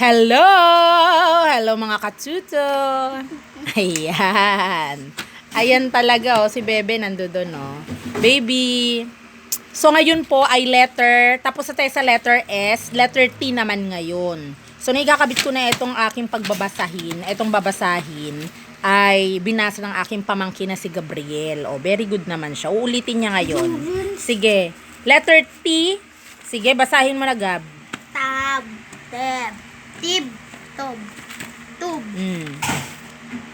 Hello! Hello mga katsuto! Ayan. Ayan talaga, oh. Si Bebe nandoon, oh. Baby! So, ngayon po ay letter, tapos na tayo sa letter S, letter T naman ngayon. So, naikakabit ko na itong aking pagbabasahin, itong babasahin, ay binasa ng aking pamangkin na si Gabriel. Oh, very good naman siya. Uulitin niya ngayon. Sige. Letter T. Sige, basahin mo na, Gab. Tab, teb, tib, tob, tub, Mm.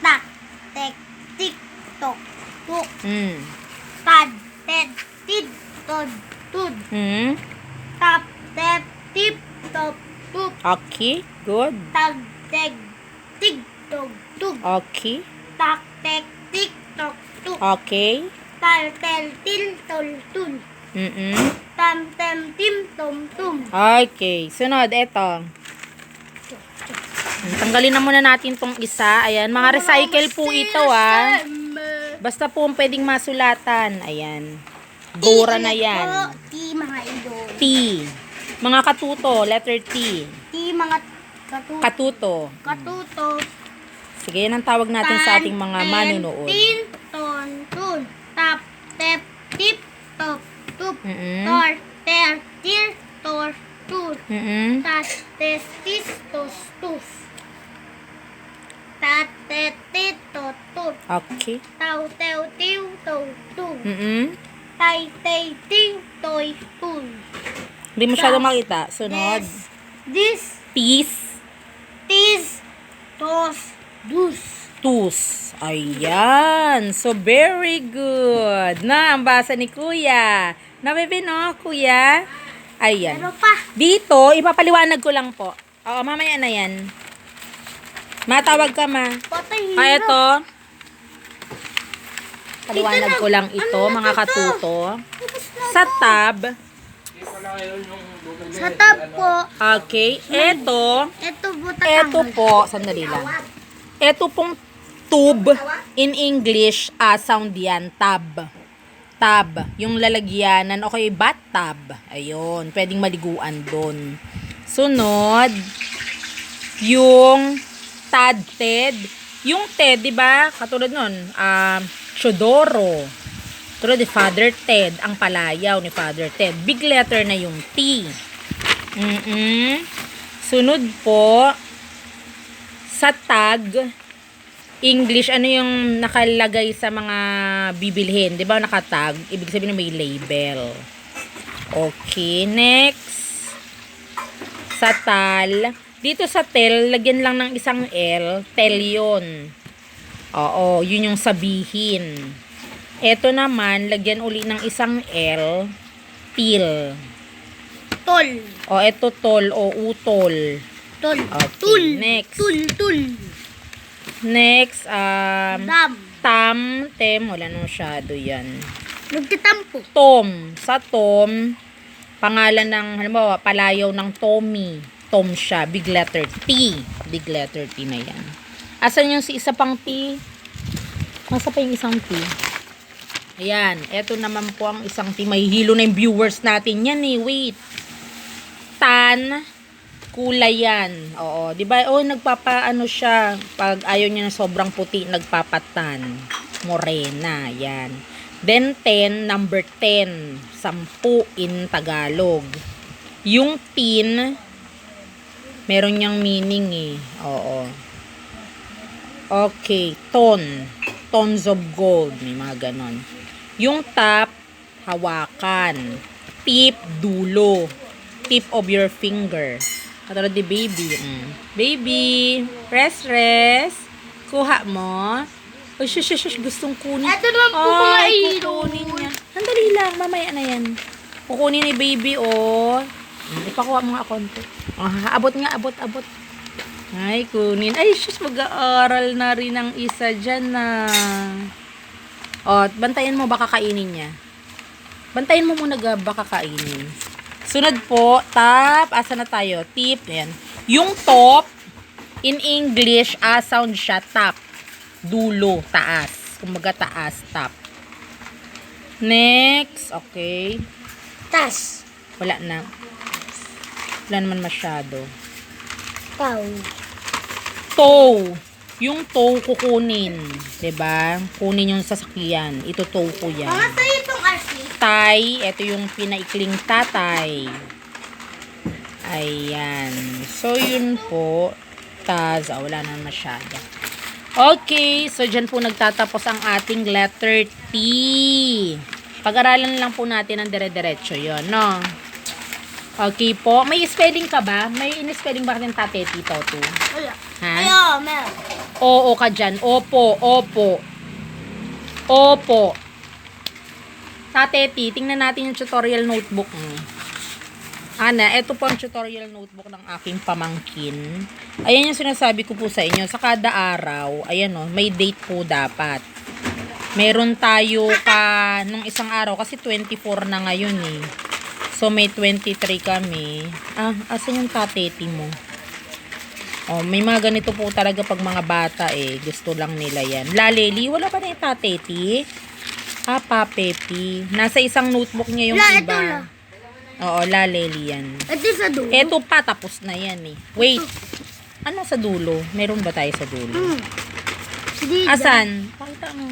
tak, tek, tik, tok, tuk, Mm. tad, ted, tid, tod, tud, Mm. tap, tep, tip, top, tup, Okay. Good. tag, teg, tig, tog, tug, Okay. tak, tek, tik, tok, tuk, Okay. tal, tel, til, tol, tul, Mm-mm. tam, tem, tim, tom, tum. Okay. Sunod, eto. Tanggalin na muna natin tong isa. Ayan, mga recycle po ito, ah. Basta po pwedeng masulatan. Ayan. Dora na yan. Ti, mga idol. T. Mga katuto, letter T. Ti, mga Katuto. katuto. Sige, yan ang tawag natin sa ating mga manunood. Tin, ton, tun, tap, tep, tip, top, tup, Mm-mm. tor, ter, tir, tor, tur, Mm-mm. tas, tes, tis, tos, tus. Tat, tet, tit, tot, tut. Okay. Tau, tew, tiu, tow, tu. Mm-mm. Tai, tey, ting, toy, tun. Hindi masyado makita. Sunod. This, Tis. tis, tos, dus. Tus. Ayan. So, very good. Na, ang basa ni Kuya. Nabebe, no, Kuya? Ayan. Ano pa? Dito, ipapaliwanag ko lang po. Oo, mamaya na yan. Matawag ka, ma. Patay, Ah, hirap. eto. Paliwanag ko lang ito, Ano mga na to? katuto. Tapos na Sa to. tab, Sa tab po, okay, eto, ito po eto po, sandali lang. Eto pong tube, in English, sound yan, tab. Tab, yung lalagyanan, okay, bathtub. Ayun, pwedeng maliguan doon. Sunod, yung tad-ted. Yung ted, di ba? Katulad nun, Chodoro. Tulad ni Father Ted, ang palayaw ni Father Ted. Big letter na yung T. Sunod po, sa tag, English, ano yung nakalagay sa mga bibilhin? Di ba nakatag? Ibig sabihin na may label. Okay, next. Sa tal, dito sa tel, lagyan lang ng isang L, tel yun. Oo, yun yung sabihin. Eto naman, lagyan uli ng isang L, til. tol, O, eto tol o utol. tol, Okay, tul, next. tul, tul, Next, dam, tam, tem, wala nang shadow yan. nagtitampo, Tom, sa Tom, pangalan ng, halimbawa, palayaw ng Tommy. Tom siya, big letter T. Big letter T na yan. Asan yung si isa pang T? Masa pa yung isang T? Ayan, eto naman po ang isang T. May hilo na yung viewers natin yan eh. Wait. Tan, kulay yan. Oo, di ba? Oh, nagpapaano siya. Pag ayaw niya na sobrang puti, nagpapatan. Morena, yan. Then 10, number 10. 10 in Tagalog. Yung tin, meron niyang meaning eh. Oo. Okay, ton. Tons of gold. May mga ganon. Yung tap, hawakan. Tip, dulo. Tip of your finger. Katulad di baby. Baby, rest. Kuha mo. Oh, shush, gustong kunin. Eto naman po mga Ay, idol. kukunin niya. Sandali lang, mamaya na yan. Kukunin ni baby, oh. Ipakuha mo nga konti. Abot nga, abot. Ay, kunin. Ay, shush, mag-aaral na rin ang isa dyan na. O, bantayan mo, baka kainin niya. Bantayan mo muna, Gab, baka kainin. Sunod po, tap. Asa na tayo? Tip. Yan. Yung top, in English, sound siya, tap. Dulo, taas. Kumbaga, taas, tap. Next, okay. tas, Wala na. Wala naman masyado. Pau. Tow. Yung tow kukunin. 'Di ba? Kunin yung sasakyan. Ito tow ko yan. Mga sa'yo itong RC. Tay. Ito yung pinaikling tatay. Ayan. So, yun po. Tas, wala na masyado. Okay. So, dyan po nagtatapos ang ating letter T. Pag-aralan lang po natin ang dire-diretso yun, no? Okay po. May spelling ka ba? May in-spelling ba ka ng tateti, Toto? Wala. Ha? Ayo, meron. Oo ka dyan. Opo, opo. Opo. Tateti, tingnan natin yung tutorial notebook mo. Ana, ito po ang tutorial notebook ng aking pamangkin. Ayan yung sinasabi ko po sa inyo. Sa kada araw, ayan o, may date po dapat. Meron tayo nung isang araw, kasi 24 na ngayon eh. So, may 23 kami. Asan yung tateti mo? Oh, may mga ganito po talaga pag mga bata eh. Gusto lang nila yan. Laleli, wala ba na yung tateti? Papepi. Nasa isang notebook niya yung Ito iba. na. Oo, laleli yan. Ito sa dulo. Eto pa, tapos na yan eh. Wait. Ano sa dulo? Meron ba tayo sa dulo? Hindi. Asan? Pakita mo.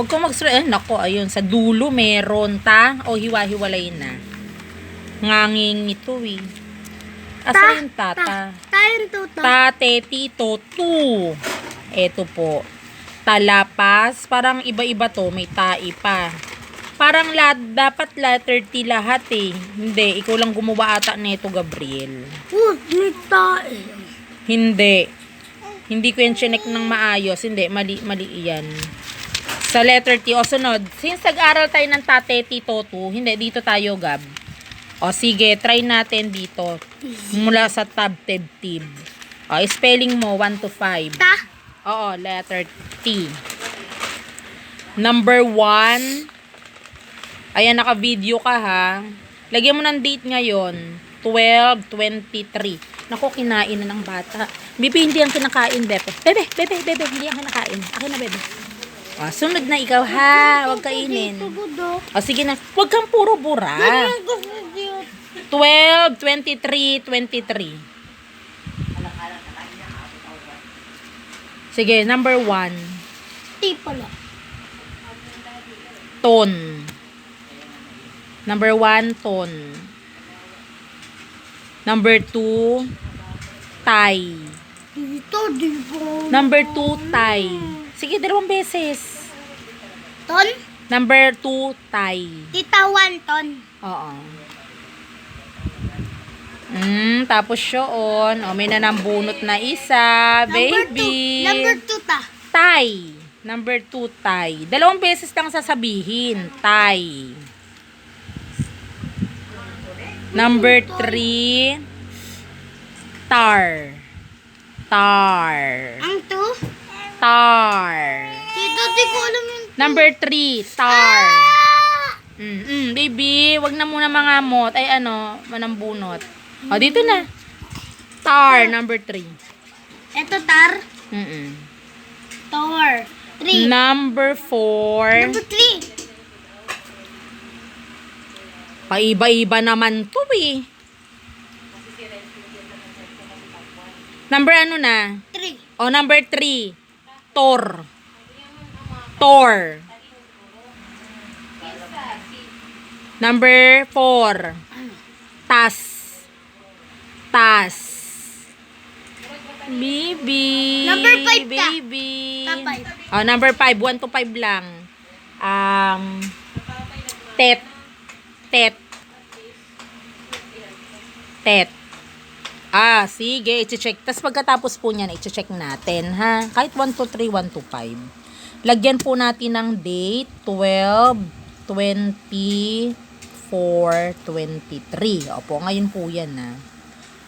Huwag kang nako, ayun. Sa dulo meron ta. O hiwa-hiwalay na. Nganging ito eh. Asan yung tata? Tayong tuta. Tate, tito, tu. Eto po. Talapas. Parang iba-iba to. May tai pa. Parang dapat letter T lahat eh. Hindi. Ikaw lang gumawa ata nito, Gabriel. May tae. Hindi. Hindi ko yan chinek ng maayos. Hindi. Mali yan. Sa letter T. O sunod. Since nag-aral tayo ng tate, tito, tu. Hindi. Dito tayo, Gab. O sige. Try natin dito. Mula sa tab, tib. O, spelling mo 1 to 5. Ta. Oo, letter T. Number 1. Ayan, naka-video ka ha. Lagyan mo ng date ngayon. 12/23. Naku, kinain na ng bata. Bebe, hindi yan kinakain, Bebe. Bebe, hindi yan kinakain. Akin na, Bebe. O, sunod na ikaw ha. Huwag kainin. O, sige na. Huwag kang puro bura. 12/23/23. Sige, number 1. T pala. Ton. Number 1, ton. Number 2, tay. Dito, di ba? Number 2, tay. Sige, 2 beses. Ton? Number 2, tay. Tita Wanton. Oo. Tapos yun. O, may nanambunot na isa. Baby. Number 2 ta. Tay. Number 2, tay. 2 beses lang sasabihin. Tay. Number 3, tar. Tar. Ang 2? Tar. Tito, di ko alam yung... Number 3, tar. Baby, wag na muna mangamot. Ay, manambunot. O, dito na. Tar, number 3. Ito, tar. Tor. 3. Number 4. Number 3. Paiba-iba naman to eh. Number ano na? 3. O, number 3. Tor. Tor. Number 4. Tas. Tas. Baby. Number 5 ka. Baby. Top 5. O, number 5. 1 to 5 lang. Tet. Tet. Tet. Sige, i-check. Tapos pagkatapos po niyan, i-check natin, ha? Kahit 1 to 3, 1 to 5. Lagyan po natin ng date, 12/24/23. Opo, ngayon po yan, ha?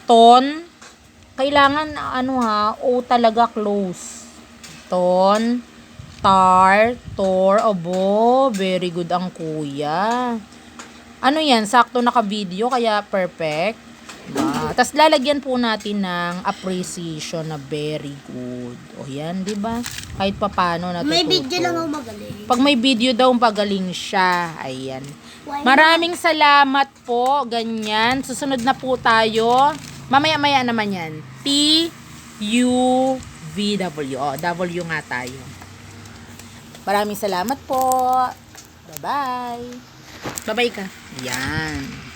Ton, kailangan, O talaga close. Ton, tar, tor, abo, very good ang kuya. Ano yan, sakto naka-video, kaya perfect. Tapos lalagyan po natin ng appreciation na very good. O yan, di ba? Kahit papano natututo. May video lang ako magaling. Pag may video daw, pagaling siya. Ayan. Maraming salamat po. Ganyan. Susunod na po tayo. Mamaya-maya naman yan. T-U-V-W. O, W nga tayo. Maraming salamat po. Bye-bye. Bye-bye ka. Yan.